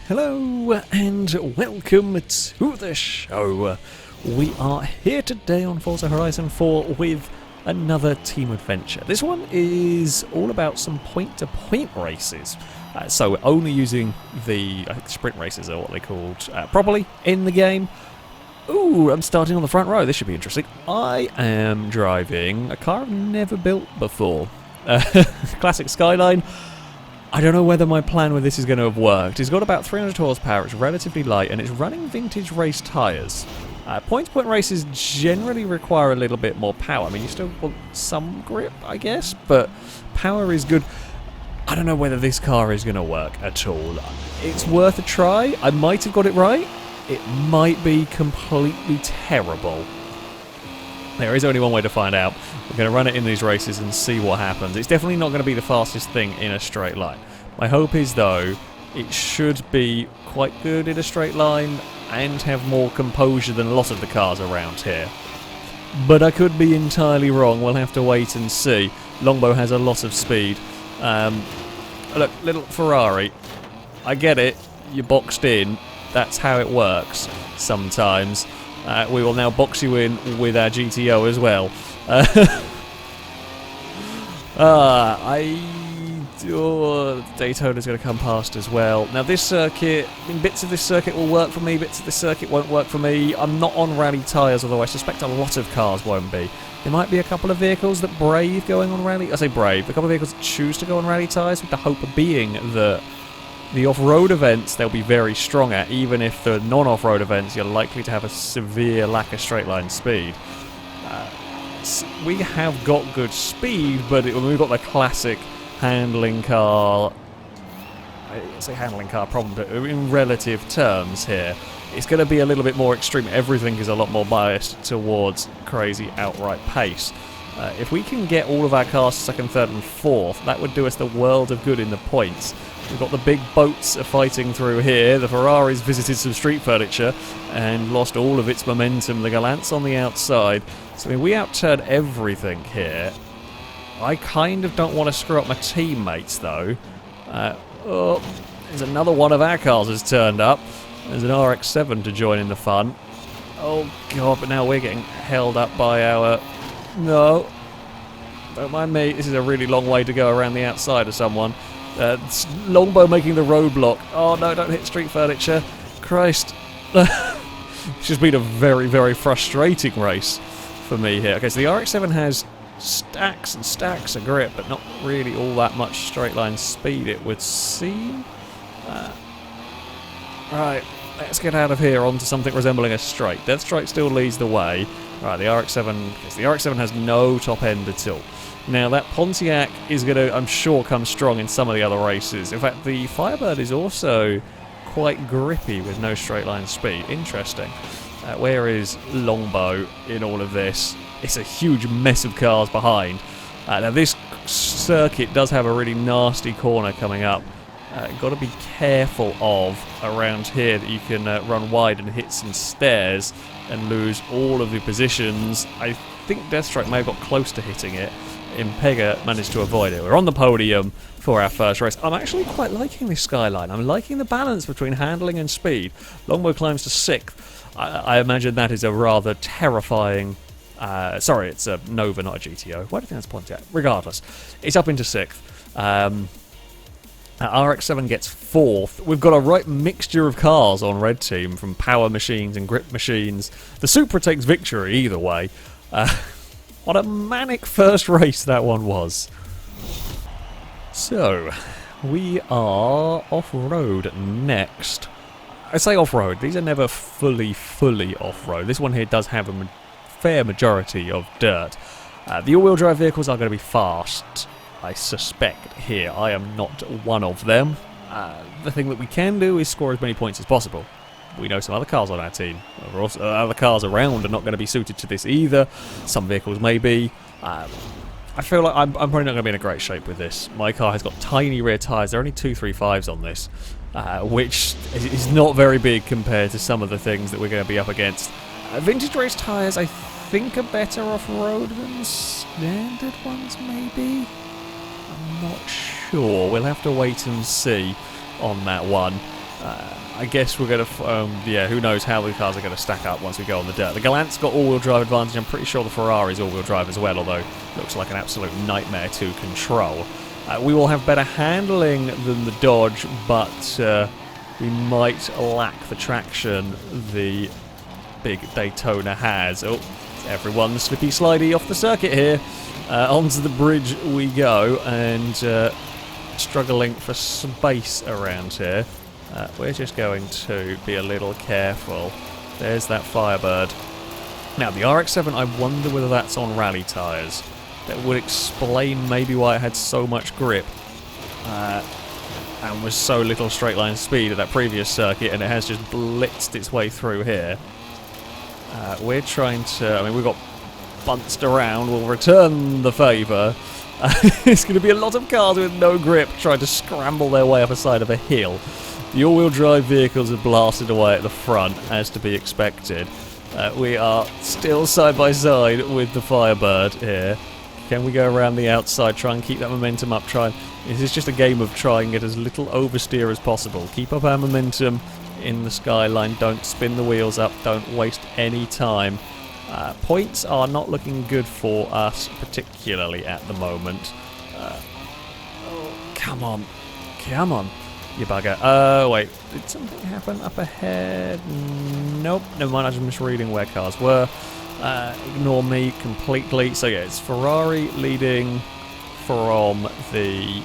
Hello and welcome to the show. We are here today on Forza Horizon 4 with another team adventure. This one is all about some point-to-point races. So we're only using the sprint races, are what they're called, properly in the game. Ooh, I'm starting on the front row. This should be interesting. I am driving a car I've never built before. Classic Skyline. I don't know whether my plan with this is going to have worked. It's got about 300 horsepower, it's relatively light, and it's running vintage race tyres. Point-to-point races generally require a little bit more power. I mean, you still want some grip, I guess, but power is good. I don't know whether this car is going to work at all. It's worth a try. I might have got it right. It might be completely terrible. There is only one way to find out. We're going to run it in these races and see what happens. It's definitely not going to be the fastest thing in a straight line. My hope is, though, it should be quite good in a straight line and have more composure than a lot of the cars around here. But I could be entirely wrong. We'll have to wait and see. Longbow has a lot of speed. Look, little Ferrari. I get it. You're boxed in. That's how it works sometimes. We will now box you in with our GTO as well. Daytona's going to come past as well. Now this circuit, bits of this circuit will work for me, bits of this circuit won't work for me. I'm not on rally tyres, although I suspect a lot of cars won't be. There might be a couple of vehicles that brave going on rally. I say brave. A couple of vehicles that choose to go on rally tyres, with the hope being that the off-road events they'll be very strong at, even if the non-off-road events you're likely to have a severe lack of straight-line speed. We have got good speed, but we've got the classic handling car... I say handling car problem, but in relative terms here, it's going to be a little bit more extreme. Everything is a lot more biased towards crazy outright pace. If we can get all of our cars second, third and fourth, that would do us the world of good in the points. We've got the big boats fighting through here. The Ferraris visited some street furniture and lost all of its momentum. The Gallants on the outside. So I mean, we outturned everything here. I kind of don't want to screw up my teammates though. Oh, there's another one of our cars has turned up. There's an RX-7 to join in the fun. Oh god, but now we're getting held up by our... No. Don't mind me, this is a really long way to go around the outside of someone. Longbow making the roadblock. Oh no, don't hit street furniture. Christ. It's just been a very, very frustrating race for me here. Okay, so the RX-7 has stacks and stacks of grip, but not really all that much straight line speed, it would seem. Right, let's get out of here onto something resembling a straight. Death Strike still leads the way. Right, the RX-7 has no top end at all. Now that Pontiac is going to, I'm sure, come strong in some of the other races. In fact, the Firebird is also quite grippy with no straight line speed. Interesting. Where is Longbow in all of this? It's a huge mess of cars behind. Now this circuit does have a really nasty corner coming up. Got to be careful of around here that you can run wide and hit some stairs and lose all of the positions. I think Deathstrike may have got close to hitting it. Impega managed to avoid it. We're on the podium for our first race. I'm actually quite liking this Skyline. I'm liking the balance between handling and speed. Longbow climbs to 6th. I imagine that is a rather terrifying... sorry, it's a Nova, not a GTO. Why do you think that's Pontiac? Regardless, it's up into 6th. RX-7 gets 4th. We've got a right mixture of cars on Red Team, from power machines and grip machines. The Supra takes victory either way. What a manic first race that one was. So, we are off-road next. I say off-road, these are never fully off-road. This one here does have a fair majority of dirt. The all-wheel drive vehicles are going to be fast, I suspect here. I am not one of them. The thing that we can do is score as many points as possible. We know some other cars on our team. Other cars around are not going to be suited to this either. Some vehicles may be. I feel like I'm probably not going to be in a great shape with this. My car has got tiny rear tyres. There are only 235s on this, which is not very big compared to some of the things that we're going to be up against. Vintage race tyres, I think, are better off-road than standard ones, maybe? I'm not sure. We'll have to wait and see on that one. I guess we're going to... yeah, who knows how the cars are going to stack up once we go on the dirt. The Gallant's got all-wheel drive advantage. I'm pretty sure the Ferrari's all-wheel drive as well, although it looks like an absolute nightmare to control. We will have better handling than the Dodge, but we might lack the traction the big Daytona has. Oh, everyone slippy slidey off the circuit here. Onto the bridge we go, and struggling for space around here. We're just going to be a little careful. There's that Firebird. Now, the RX-7, I wonder whether that's on rally tyres. That would explain maybe why it had so much grip and was so little straight line speed at that previous circuit, and it has just blitzed its way through here. We're trying to... I mean, we've got bunched around. We'll return the favour. It's going to be a lot of cars with no grip trying to scramble their way up a side of a hill. The all-wheel drive vehicles have blasted away at the front, as to be expected. We are still side by side with the Firebird here. Can we go around the outside, try and keep that momentum up? This is just a game of trying to get as little oversteer as possible. Keep up our momentum in the skyline. Don't spin the wheels up. Don't waste any time. Points are not looking good for us, particularly at the moment. Oh, come on. Come on, you bugger. Oh, wait. Did something happen up ahead? Nope. Never mind, I was misreading where cars were. Ignore me completely. So, yeah, it's Ferrari leading from the...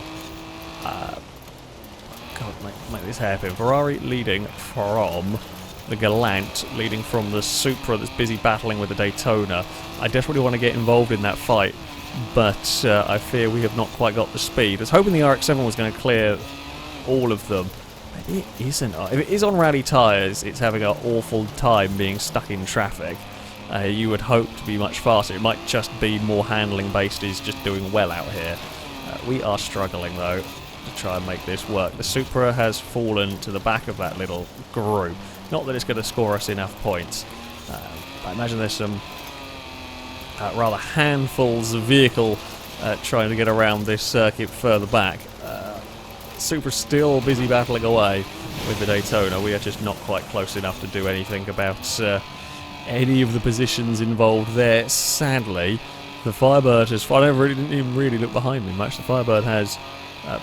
God, make this happen. Ferrari leading from... the Gallant, leading from the Supra that's busy battling with the Daytona. I desperately want to get involved in that fight, but I fear we have not quite got the speed. I was hoping the RX-7 was going to clear all of them, but it isn't. If it is on rally tyres, it's having an awful time being stuck in traffic. You would hope to be much faster. It might just be more handling based, is just doing well out here. We are struggling, though, to try and make this work. The Supra has fallen to the back of that little group. Not that it's going to score us enough points. I imagine there's some rather handfuls of vehicle trying to get around this circuit further back. Supra's still busy battling away with the Daytona. We are just not quite close enough to do anything about any of the positions involved there. Sadly, the Firebird has... I didn't even really look behind me much. The Firebird has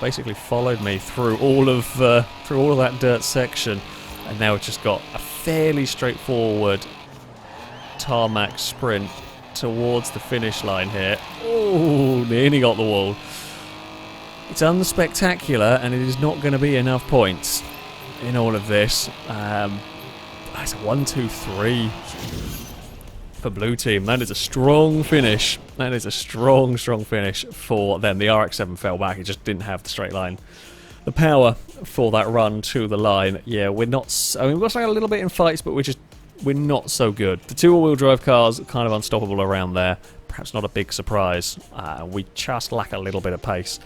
basically followed me through all of that dirt section. And now it's just got a fairly straightforward tarmac sprint towards the finish line here. Oh, nearly got the wall. It's unspectacular, and it is not going to be enough points in all of this. It's a 1-2-3 for blue team. That is a strong finish. That is a strong, strong finish for them. The RX-7 fell back. It just didn't have the straight line. The power for that run to the line. Yeah, we're not... I mean, we're a little bit in fights, but we're not so good. The two all-wheel drive cars are kind of unstoppable around there. Perhaps not a big surprise. We just lack a little bit of pace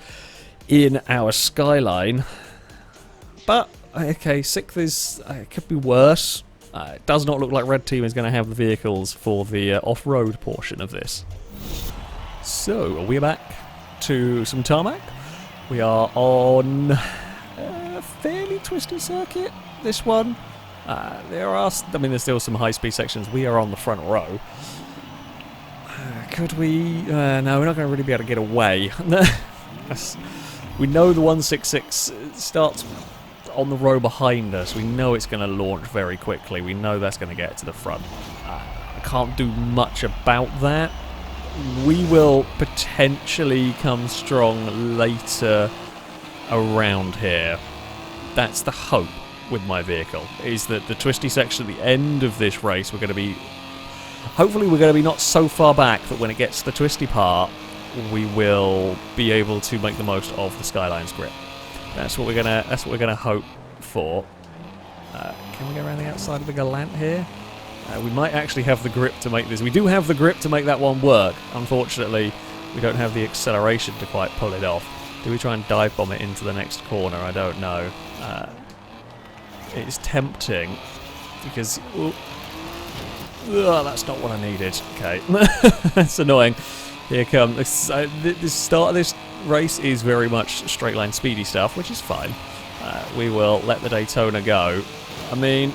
in our skyline. But, okay, 6th is... it could be worse. It does not look like Red Team is going to have the vehicles for the off-road portion of this. So, we're back to some tarmac. We are on a fairly twisty circuit, this one. There's still some high-speed sections. We are on the front row. Could we... no, we're not going to really be able to get away. We know the 166 starts on the row behind us. We know it's going to launch very quickly. We know that's going to get to the front. I can't do much about that. We will potentially come strong later around here. That's the hope with my vehicle, is that the twisty section at the end of this race, we're going to be... Hopefully we're going to be not so far back that when it gets to the twisty part, we will be able to make the most of the Skyline's grip. That's what we're gonna hope for. Can we go around the outside of the Gallant here? We might actually have the grip to make this. We do have the grip to make that one work. Unfortunately, we don't have the acceleration to quite pull it off. Do we try and dive bomb it into the next corner? I don't know. It's tempting because... that's not what I needed. Okay. That's annoying. Here comes... The start of this race is very much straight line speedy stuff, which is fine. we will let the Daytona go. I mean,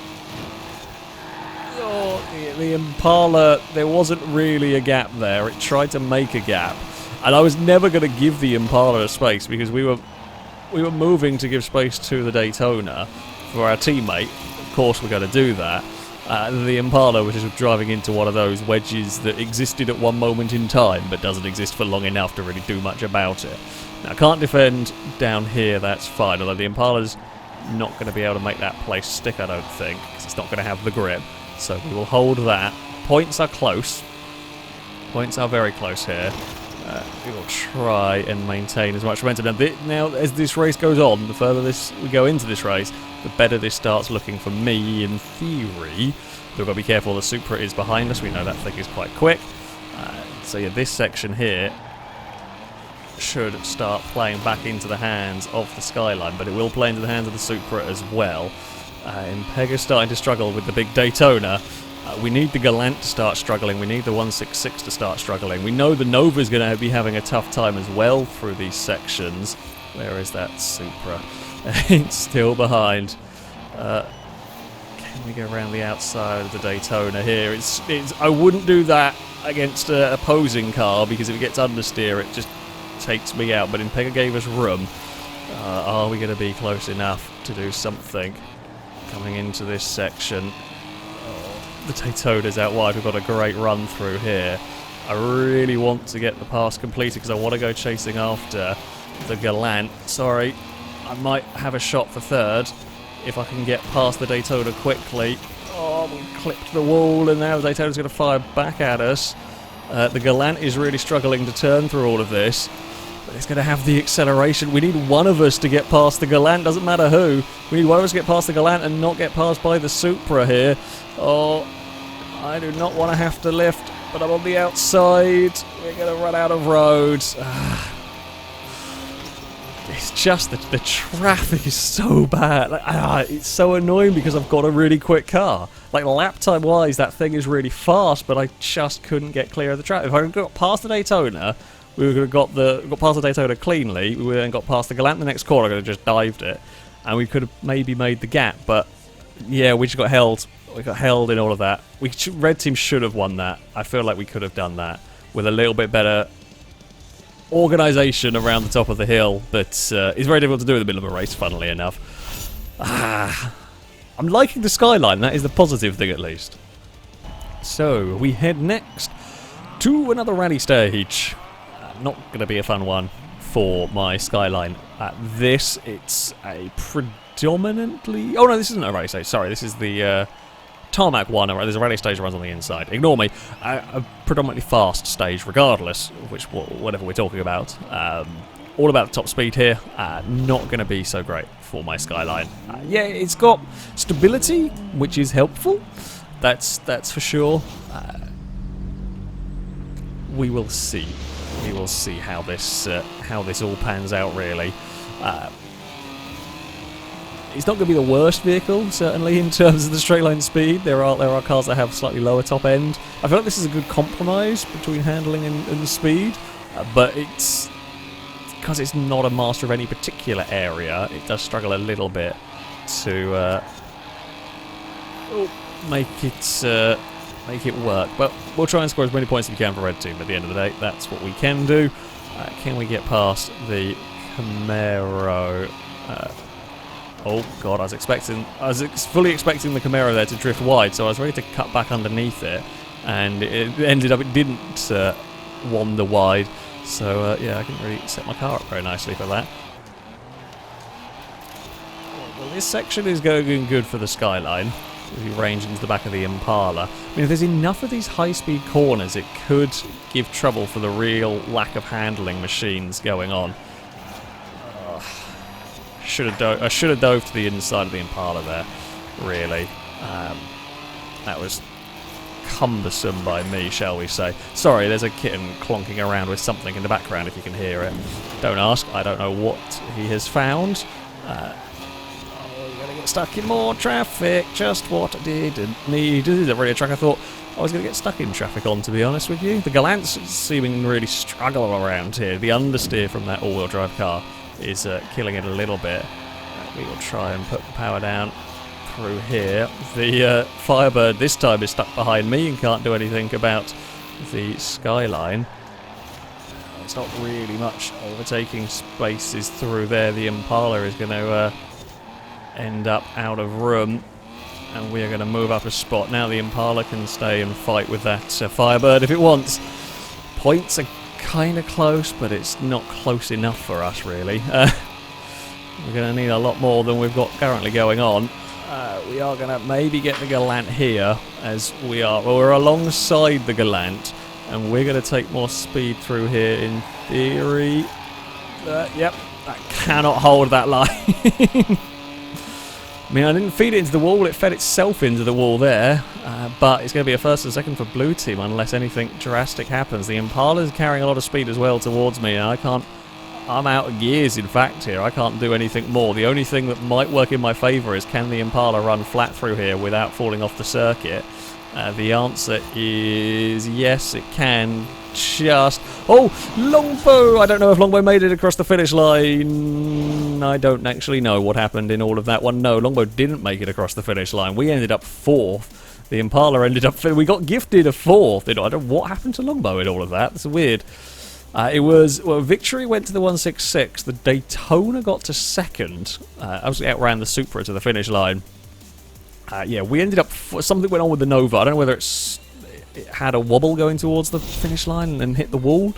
the Impala, there wasn't really a gap there. It tried to make a gap, and I was never going to give the Impala a space because we were moving to give space to the Daytona for our teammate. Of course, we're going to do that. The Impala was just driving into one of those wedges that existed at one moment in time, but doesn't exist for long enough to really do much about it. Now, I can't defend down here, that's fine, although the Impala's not going to be able to make that place stick, I don't think, because it's not going to have the grip. So we will hold that. Points are close. Points are very close here. We will try and maintain as much momentum. Now, as this race goes on, the further we go into this race, the better this starts looking for me, in theory. We've got to be careful, the Supra is behind us. We know that thing is quite quick. So yeah, this section here should start playing back into the hands of the Skyline, but it will play into the hands of the Supra as well. Impega's starting to struggle with the big Daytona. We need the Galant to start struggling. We need the 166 to start struggling. We know the Nova's going to be having a tough time as well through these sections. Where is that Supra? It's still behind. Can we go around the outside of the Daytona here? I wouldn't do that against an opposing car because if it gets understeer, it just takes me out. But Impega gave us room. Are we going to be close enough to do something coming into this section? The Daytona's out wide. We've got a great run through here. I really want to get the pass completed because I want to go chasing after the Galant. Sorry, I might have a shot for third if I can get past the Daytona quickly. Oh, we clipped the wall and now the Daytona's going to fire back at us. The Galant is really struggling to turn through all of this. But it's going to have the acceleration. We need one of us to get past the Galant. Doesn't matter who. We need one of us to get past the Galant and not get passed by the Supra here. Oh, I do not want to have to lift, but I'm on the outside. We're going to run out of roads. It's just the traffic is so bad. It's so annoying because I've got a really quick car. Like, lap time wise, that thing is really fast, but I just couldn't get clear of the traffic. If I got past the Daytona, we would have got past the Daytona cleanly. We would have then got past the Galant the next corner. I could have just dived it, and we could have maybe made the gap. But yeah, we just got held. We got held in all of that. Red team should have won that. I feel like we could have done that with a little bit better organisation around the top of the hill. But it's very difficult to do in the middle of a race, funnily enough. I'm liking the Skyline. That is the positive thing, at least. So we head next to another rally stage. Not going to be a fun one for my Skyline. It's a predominantly... Oh no, this isn't a rally stage. Sorry, this is the tarmac one. There's a rally stage that runs on the inside. Ignore me. A predominantly fast stage, regardless of whatever we're talking about. All about the top speed here. Not going to be so great for my Skyline. Yeah, it's got stability, which is helpful. That's for sure. We will see. We will see how this all pans out. Really. It's not going to be the worst vehicle, certainly, in terms of the straight line speed. There are cars that have slightly lower top end. I feel like this is a good compromise between handling and speed, but it's because it's not a master of any particular area. It does struggle a little bit to make it work. But we'll try and score as many points as we can for Red Team. At the end of the day, that's what we can do. Can we get past the Camaro? Oh god, I was fully expecting the Camaro there to drift wide, so I was ready to cut back underneath it, and it ended up it didn't wander wide. So yeah, I didn't really set my car up very nicely for that. Well, this section is going good for the Skyline. We range into the back of the Impala. I mean, if there's enough of these high-speed corners, it could give trouble for the real lack of handling machines going on. I should have dove to the inside of the Impala there, really. That was cumbersome by me, shall we say. Sorry, there's a kitten clonking around with something in the background, if you can hear it. Don't ask, I don't know what he has found. We're going to get stuck in more traffic, just what I didn't need. This is a radio track I thought I was going to get stuck in traffic on, to be honest with you. The Galants seeming really struggle around here. The understeer from that all-wheel drive car is killing it a little bit. We will try and put the power down through here. The Firebird this time is stuck behind me and can't do anything about the skyline. It's not really much overtaking spaces through there. The Impala is going to end up out of room, and we are going to move up a spot. Now the Impala can stay and fight with that Firebird if it wants. Points are kind of close, but it's not close enough for us, really. We're going to need a lot more than we've got currently going on. We are going to maybe get the Galant here, as we are. Well, we're alongside the Galant, and we're going to take more speed through here in theory. Yep, that cannot hold that line. I mean, I didn't feed it into the wall, it fed itself into the wall there, but it's going to be a first and second for blue team unless anything drastic happens. The Impala's carrying a lot of speed as well towards me, and I'm out of gears, in fact, here. I can't do anything more. The only thing that might work in my favour is, can the Impala run flat through here without falling off the circuit? The answer is yes, it can. Just... Oh! Longbow! I don't know if Longbow made it across the finish line. I don't actually know what happened in all of that one. No, Longbow didn't make it across the finish line. We ended up 4th. The Impala ended up... We got gifted a 4th. I don't know what happened to Longbow in all of that. It's weird. It was... Well, Victory went to the 166. The Daytona got to 2nd. Obviously outran the Supra to the finish line. Yeah, we ended up... Something went on with the Nova. I don't know whether it had a wobble going towards the finish line and hit the wall.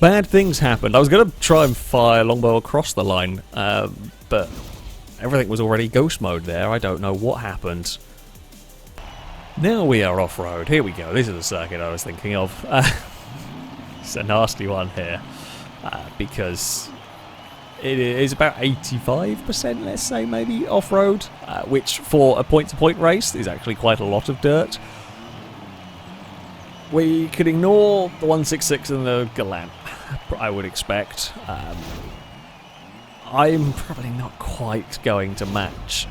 Bad things happened. I was going to try and fire Longbow across the line, but everything was already ghost mode there. I don't know what happened. Now we are off-road. Here we go. This is the circuit I was thinking of. It's a nasty one here, because it is about 85%, let's say, maybe, off-road, which for a point-to-point race is actually quite a lot of dirt. We could ignore the 166 and the Galant, I would expect. I'm probably not quite going to match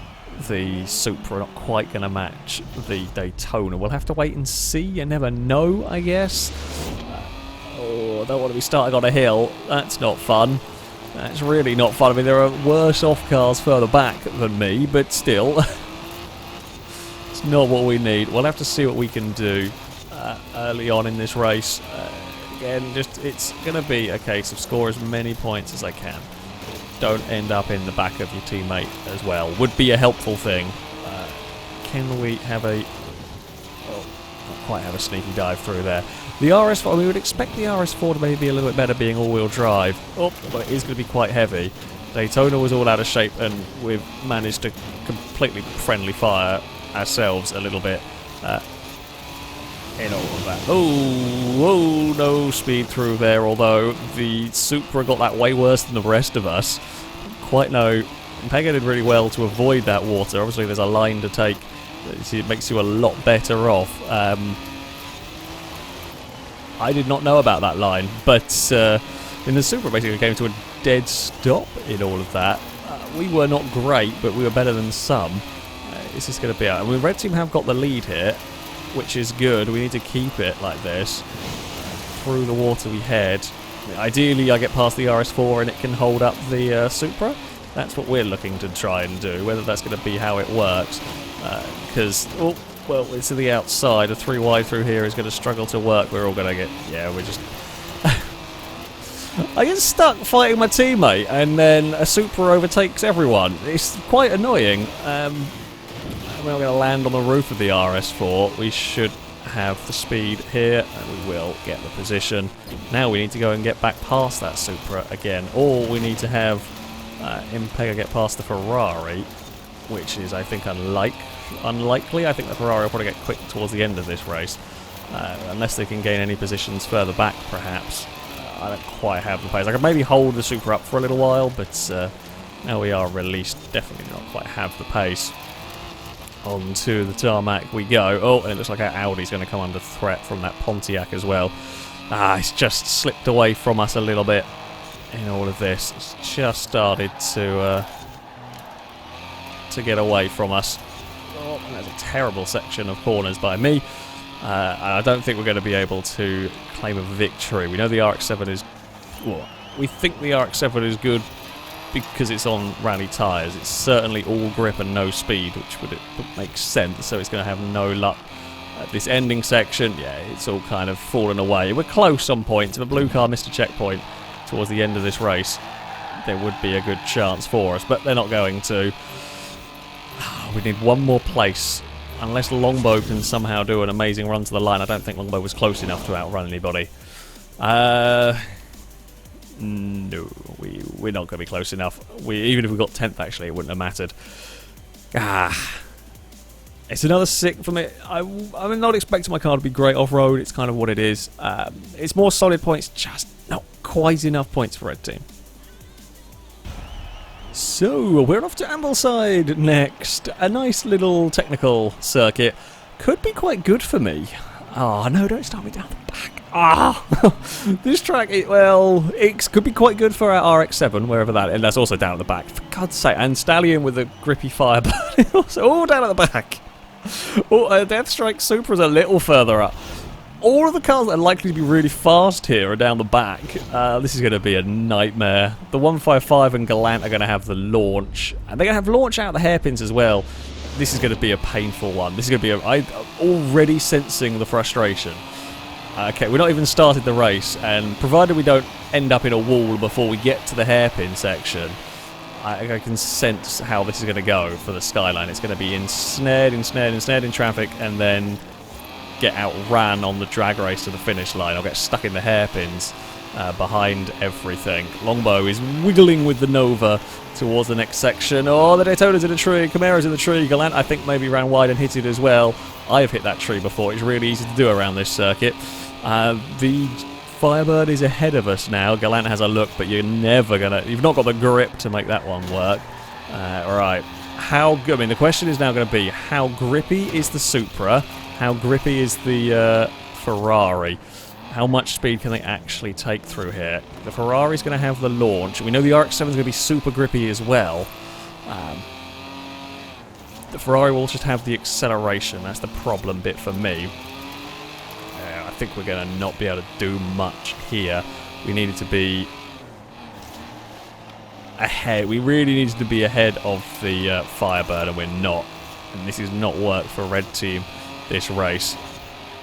the Supra, not quite going to match the Daytona. We'll have to wait and see. You never know, I guess. Oh, I don't want to be starting on a hill. That's not fun. That's really not fun. I mean, there are worse off cars further back than me, but still. It's not what we need. We'll have to see what we can do early on in this race. Again, it's going to be a case of score as many points as I can. Don't end up in the back of your teammate as well. Would be a helpful thing. Can we have a... Oh, not quite have a sneaky dive through there. The RS4, we would expect the RS4 to maybe be a little bit better being all-wheel drive. Oh, but it is going to be quite heavy. Daytona was all out of shape, and we've managed to completely friendly fire ourselves a little bit. In all of that. Oh, no speed through there, although the Supra got that way worse than the rest of us. Quite no... Pega did really well to avoid that water. Obviously there's a line to take. It makes you a lot better off. I did not know about that line, but in the Supra basically came to a dead stop in all of that. We were not great, but we were better than some. This is going to be out. I mean, Red Team have got the lead here, which is good. We need to keep it like this. Through the water we head. Ideally I get past the RS4 and it can hold up the Supra. That's what we're looking to try and do. Whether that's going to be how it works. Because, oh, well, it's to the outside. A 3 wide through here is going to struggle to work. We're all going to get... Yeah, we're just... I get stuck fighting my teammate and then a Supra overtakes everyone. It's quite annoying. We're going to land on the roof of the RS4. We should have the speed here, and we will get the position. Now we need to go and get back past that Supra again, or we need to have Impega get past the Ferrari, which is, I think, unlikely. I think the Ferrari will probably get quick towards the end of this race, unless they can gain any positions further back, perhaps. I don't quite have the pace. I could maybe hold the Supra up for a little while, but now we are released. Definitely not quite have the pace. Onto the tarmac we go. Oh, and it looks like our Audi's going to come under threat from that Pontiac as well. It's just slipped away from us a little bit in all of this. It's just started to get away from us. Oh, that's a terrible section of corners by me. I don't think we're going to be able to claim a victory. We know the RX-7 is... Well, we think the RX-7 is good because it's on rally tyres. It's certainly all grip and no speed, which would make sense, so it's going to have no luck. This ending section, yeah, it's all kind of fallen away. We're close on points. If a blue car missed a checkpoint towards the end of this race, there would be a good chance for us, but they're not going to. We need one more place. Unless Longbow can somehow do an amazing run to the line. I don't think Longbow was close enough to outrun anybody. No, we're not going to be close enough. Even if we got 10th, actually, it wouldn't have mattered. It's another sick for me. I'm not expecting my car to be great off-road. It's kind of what it is. It's more solid points, just not quite enough points for Red Team. So, we're off to Ambleside next. A nice little technical circuit. Could be quite good for me. Oh, no, don't start me down the back. This track, it could be quite good for our RX-7, wherever that is. And that's also down at the back. For God's sake. And Stallion with a grippy Firebird. Also all down at the back. Deathstrike Supra's a little further up. All of the cars that are likely to be really fast here are down the back. This is going to be a nightmare. The 155 and Gallant are going to have the launch. And they're going to have launch out the hairpins as well. This is going to be a painful one. This is going to be I'm already sensing the frustration. Okay, we've not even started the race. And provided we don't end up in a wall before we get to the hairpin section, I can sense how this is going to go for the Skyline. It's going to be ensnared in traffic, and then get outran on the drag race to the finish line. I'll get stuck in the hairpins behind everything. Longbow is wiggling with the Nova towards the next section. Oh, the Daytona's in the tree, Camara's in the tree. Gallant, I think, maybe ran wide and hit it as well. I have hit that tree before. It's really easy to do around this circuit. The Firebird is ahead of us now. Gallant has a look, but you've not got the grip to make that one work. Right. The question is now going to be, how grippy is the Supra? How grippy is the Ferrari? How much speed can they actually take through here? The Ferrari's going to have the launch. We know the RX-7 is going to be super grippy as well. The Ferrari will just have the acceleration. That's the problem bit for me. I think we're going to not be able to do much here. We needed to be ahead. We really needed to be ahead of the Firebird, and we're not. And this has not worked for Red Team this race.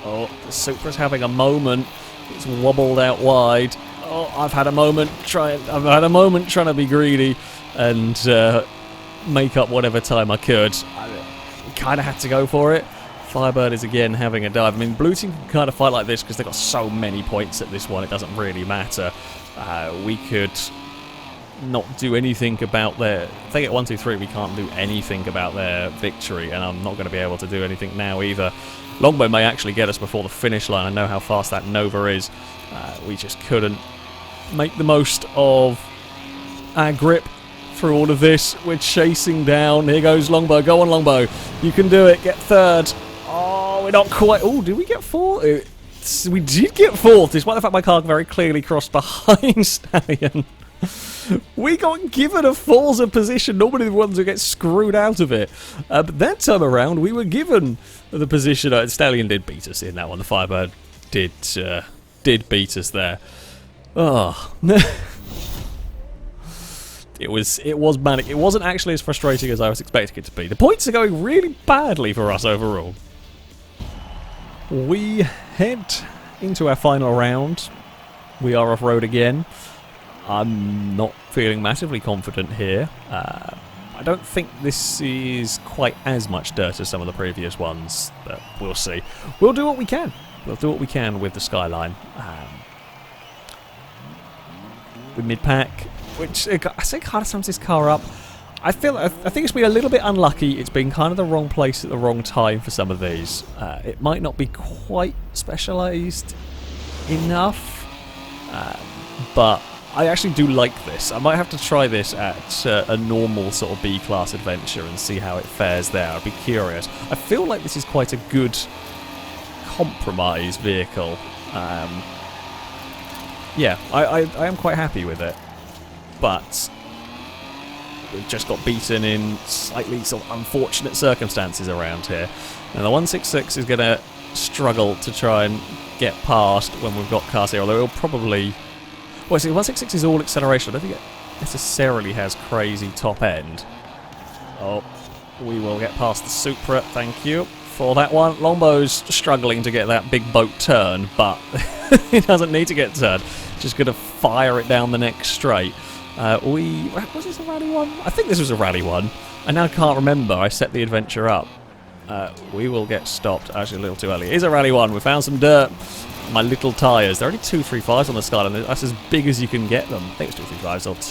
Oh, the Supra's having a moment. It's wobbled out wide. Oh, I've had a moment trying to be greedy and make up whatever time I could. I kind of had to go for it. Firebird is again having a dive. I mean, Blue Team can kind of fight like this because they've got so many points at this one. It doesn't really matter. We could not do anything about their... If they get 1, 2, 3, we can't do anything about their victory, and I'm not going to be able to do anything now either. Longbow may actually get us before the finish line. I know how fast that Nova is. We just couldn't make the most of our grip through all of this. We're chasing down. Here goes Longbow. Go on, Longbow. You can do it. Get third. Oh, we're not quite... Oh, did we get fourth? We did get fourth, despite the fact my car very clearly crossed behind Stallion. We got given a Forza position. Normally the ones who get screwed out of it. But that time around, we were given the position. Stallion did beat us in that one. The Firebird did beat us there. Oh. It was manic. It wasn't actually as frustrating as I was expecting it to be. The points are going really badly for us overall. We head into our final round. We are off-road again. I'm not feeling massively confident here. I don't think this is quite as much dirt as some of the previous ones, but we'll see. We'll do what we can. We'll do what we can with the Skyline. With mid-pack, which I think kind of sums this car up. I think it's been a little bit unlucky. It's been kind of the wrong place at the wrong time for some of these. It might not be quite specialised enough, but I actually do like this. I might have to try this at a normal sort of B-class adventure and see how it fares there. I'd be curious. I feel like this is quite a good compromise vehicle. Yeah, I am quite happy with it. But we've just got beaten in slightly sort of unfortunate circumstances around here. Now the 166 is going to struggle to try and get past when we've got cars here, although it'll probably... Well, see, 166 is all acceleration. I don't think necessarily has crazy top end. Oh, we will get past the Supra, thank you for that one. Longbow's struggling to get that big boat turn, but he doesn't need to get turned. Just going to fire it down the next straight. Was this a rally one? I think this was a rally one. I now can't remember. I set the adventure up. We will get stopped. Actually, a little too early. It is a rally one. We found some dirt. My little tyres. They're only 235s on the Skyline. That's as big as you can get them. I think it's 235s or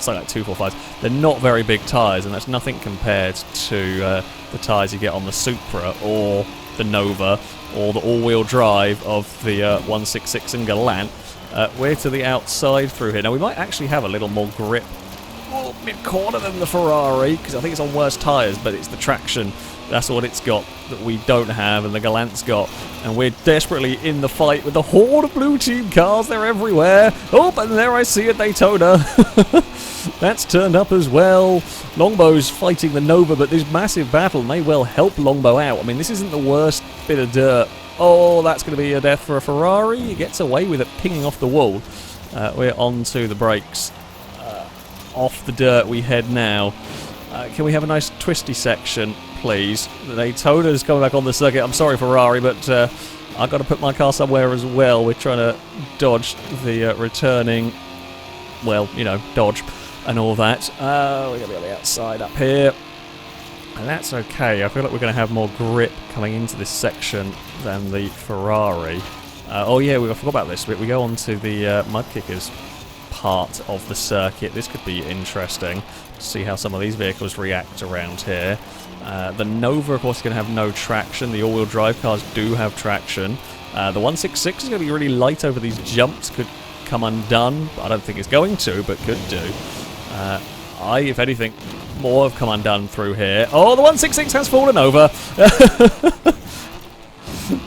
something like 245s. They're not very big tyres, and that's nothing compared to the tyres you get on the Supra or the Nova or the all-wheel drive of the 166 and Galant. We're to the outside through here. Now, we might actually have a little more grip mid-corner than the Ferrari, because I think it's on worse tyres, but it's the traction. That's what it's got that we don't have, and the Galant's got. And we're desperately in the fight with the horde of blue team cars. They're everywhere. Oh, and there I see a Daytona. That's turned up as well. Longbow's fighting the Nova, but this massive battle may well help Longbow out. I mean, this isn't the worst bit of dirt. Oh, that's going to be a death for a Ferrari. He gets away with it pinging off the wall. We're on to the brakes. Off the dirt we head now. Can we have a nice twisty section, please? The Daytona's coming back on the circuit. I'm sorry, Ferrari, but I've got to put my car somewhere as well. We're trying to dodge the returning, well, you know, dodge and all that. We're going to be on the outside up here. And that's okay. I feel like we're going to have more grip coming into this section than the Ferrari. Oh yeah, I forgot about this bit. We go on to the mud kickers part of the circuit. This could be interesting to see how some of these vehicles react around here. The Nova, of course, is going to have no traction. The all-wheel drive cars do have traction. The 166 is going to be really light over these jumps. Could come undone. I don't think it's going to, but could do. If anything, more have come undone through here. Oh, the 166 has fallen over.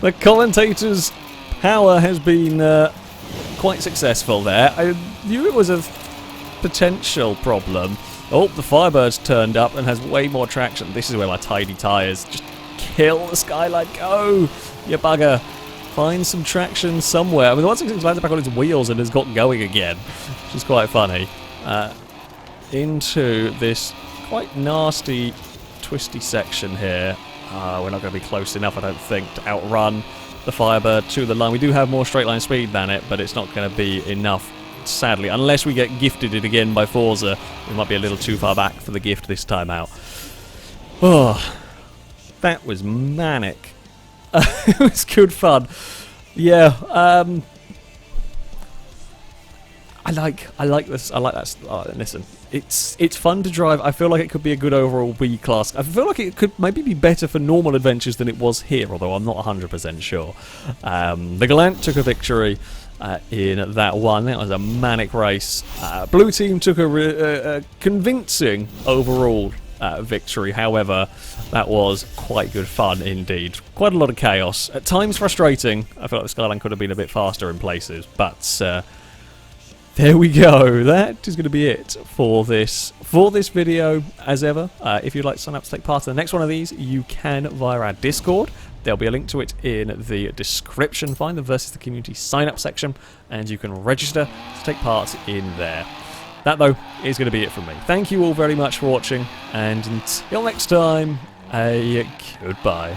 The commentator's power has been quite successful there. I knew it was a potential problem. Oh, the Firebird's turned up and has way more traction. This is where my tiny tyres just kill the Skyline. Go, you bugger. Find some traction somewhere. I mean, the 166 lands back on its wheels and has got going again, which is quite funny. Into this quite nasty, twisty section here. We're not going to be close enough, I don't think, to outrun the Firebird to the line. We do have more straight line speed than it, but it's not going to be enough, sadly, unless we get gifted it again by Forza. We might be a little too far back for the gift this time out. Oh, that was manic. It was good fun. Yeah, I like this. I like that. Listen, it's fun to drive. I feel like it could be a good overall B class. I feel like it could maybe be better for normal adventures than it was here, although I'm not 100% sure. The Galant took a victory in that one. That was a manic race. Blue team took a convincing overall victory. However, that was quite good fun indeed. Quite a lot of chaos. At times frustrating. I feel like the Skyline could have been a bit faster in places, but there we go. That is going to be it for this video. As ever, if you'd like to sign up to take part in the next one of these, you can via our Discord. There'll be a link to it in the description. Find the Versus the Community sign-up section, and you can register to take part in there. That, though, is going to be it from me. Thank you all very much for watching, and until next time, a goodbye.